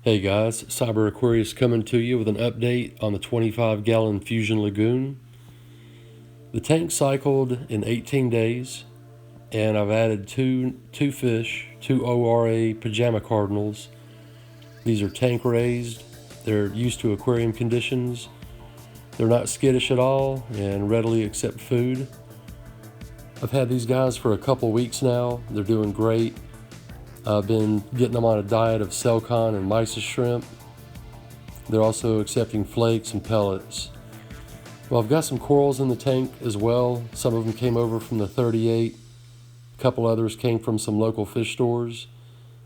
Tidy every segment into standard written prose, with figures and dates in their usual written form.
Hey guys, Cyber Aquarius coming to you with an update on the 25-gallon Fusion Lagoon. The tank cycled in 18 days, and I've added two fish, two ORA pajama cardinals. These are tank raised. They're used to aquarium conditions. They're not skittish at all and readily accept food. I've had these guys for a couple weeks now. They're doing great. I've been getting them on a diet of Celcon and mysis shrimp. They're also accepting flakes and pellets. Well, I've got some corals in the tank as well. Some of them came over from the 38. A couple others came from some local fish stores.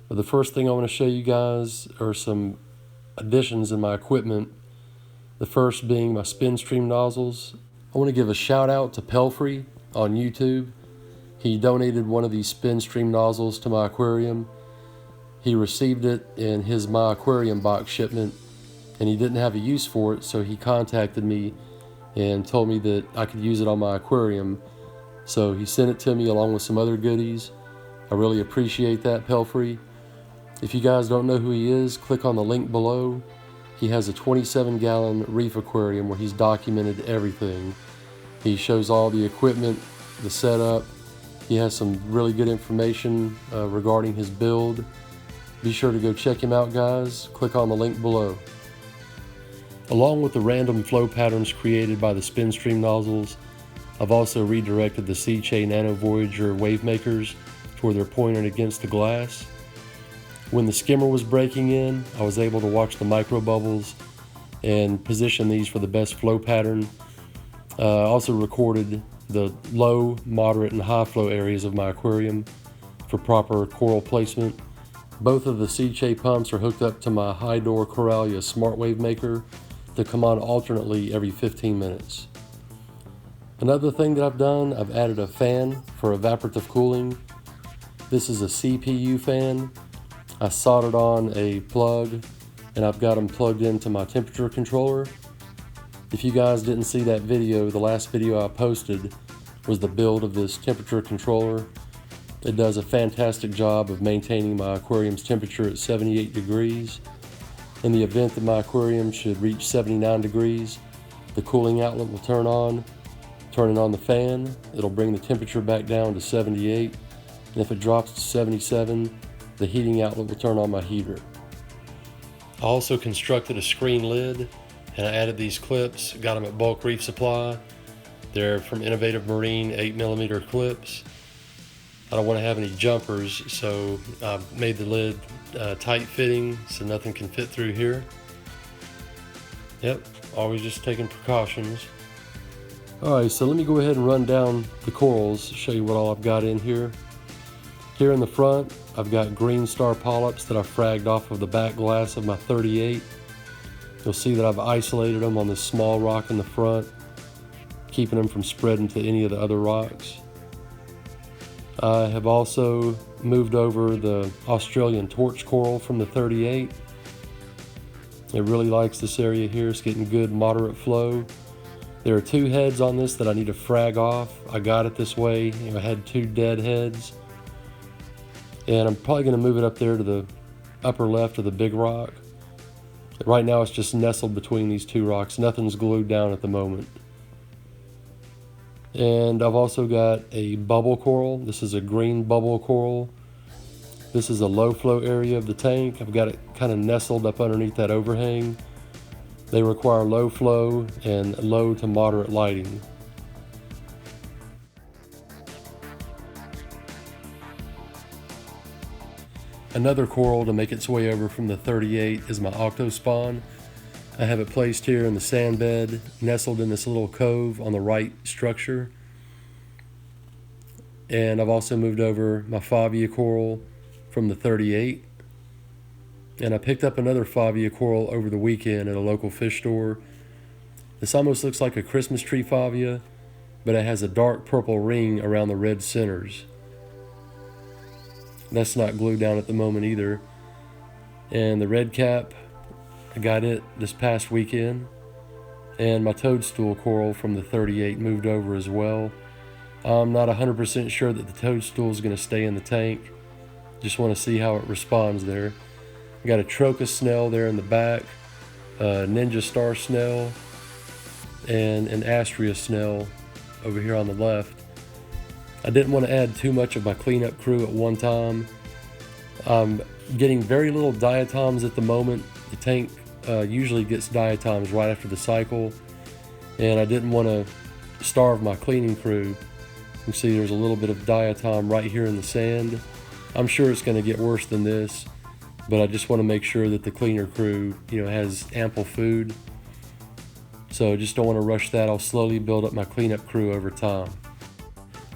But the first thing I want to show you guys are some additions in my equipment. The first being my spin stream nozzles. I want to give a shout out to Pelfrey on YouTube. He donated one of these spin stream nozzles to my aquarium. He received it in his My Aquarium box shipment, and he didn't have a use for it, so he contacted me and told me that I could use it on my aquarium. So he sent it to me along with some other goodies. I really appreciate that, Pelfrey. If you guys don't know who he is, click on the link below. He has a 27-gallon Reef aquarium where he's documented everything. He shows all the equipment, the setup. He has some really good information regarding his build. Be sure to go check him out, guys. Click on the link below. Along with the random flow patterns created by the spin stream nozzles, I've also redirected the Sea Nano Voyager wave makers to where they're pointed against the glass. When the skimmer was breaking in, I was able to watch the micro bubbles and position these for the best flow pattern. I also recorded the low, moderate, and high flow areas of my aquarium for proper coral placement. Both of the Sea pumps are hooked up to my high door Coralia smart wave maker to come on alternately every 15 minutes. Another thing that I've done, I've added a fan for evaporative cooling. This is a CPU fan. I soldered on a plug and I've got them plugged into my temperature controller. If you guys didn't see that video, the last video I posted was the build of this temperature controller. It does a fantastic job of maintaining my aquarium's temperature at 78 degrees. In the event that my aquarium should reach 79 degrees, the cooling outlet will turn on. Turning on the fan, it'll bring the temperature back down to 78. And if it drops to 77, the heating outlet will turn on my heater. I also constructed a screen lid, and I added these clips, got them at Bulk Reef Supply. They're from Innovative Marine 8mm clips. I don't want to have any jumpers, so I made the lid tight fitting so nothing can fit through here. Yep, always just taking precautions. Alright, so let me go ahead and run down the corals, show you what all I've got in here. Here in the front, I've got green star polyps that I fragged off of the back glass of my 38. You'll see that I've isolated them on this small rock in the front, keeping them from spreading to any of the other rocks. I have also moved over the Australian torch coral from the 38. It really likes this area here. It's getting good moderate flow. There are two heads on this that I need to frag off. I got it this way. I had two dead heads. And I'm probably going to move it up there to the upper left of the big rock. Right now it's just nestled between these two rocks. Nothing's glued down at the moment. And I've also got a bubble coral. This is a green bubble coral. This is a low flow area of the tank. I've got it kind of nestled up underneath that overhang. They require low flow and low to moderate lighting. Another coral to make its way over from the 38 is my Octo Spawn. I have it placed here in the sand bed, nestled in this little cove on the right structure. And I've also moved over my Fabia Coral from the 38. And I picked up another Fabia Coral over the weekend at a local fish store. This almost looks like a Christmas tree Fabia, but it has a dark purple ring around the red centers. That's not glued down at the moment either. And the red cap, I got it this past weekend. And my toadstool coral from the 38 moved over as well. I'm not 100% sure that the toadstool is going to stay in the tank. Just want to see how it responds there. I got a Trochus snail there in the back, a Ninja Star snail, and an Astrea snail over here on the left. I didn't want to add too much of my cleanup crew at one time. I'm getting very little diatoms at the moment. The tank usually gets diatoms right after the cycle, and I didn't want to starve my cleaning crew. You can see there's a little bit of diatom right here in the sand. I'm sure it's going to get worse than this, but I just want to make sure that the cleaner crew, has ample food. So I just don't want to rush that. I'll slowly build up my cleanup crew over time.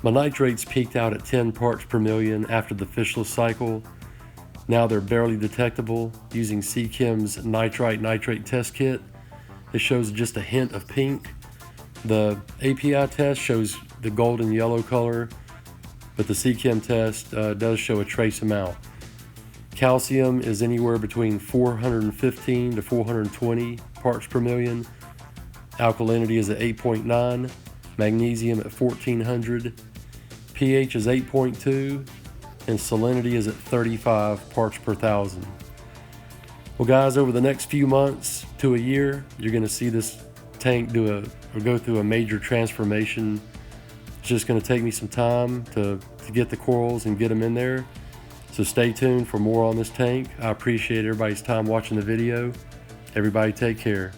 My nitrates peaked out at 10 parts per million after the fishless cycle. Now they're barely detectable. Using Seachem's nitrate test kit, it shows just a hint of pink. The API test shows the golden yellow color, but the Seachem test does show a trace amount. Calcium is anywhere between 415 to 420 parts per million. Alkalinity is at 8.9, magnesium at 1400, pH is 8.2, and salinity is at 35 parts per thousand. Well guys, over the next few months to a year, you're going to see this tank go through a major transformation. It's just going to take me some time to get the corals and get them in there. So stay tuned for more on this tank. I appreciate everybody's time watching the video. Everybody take care.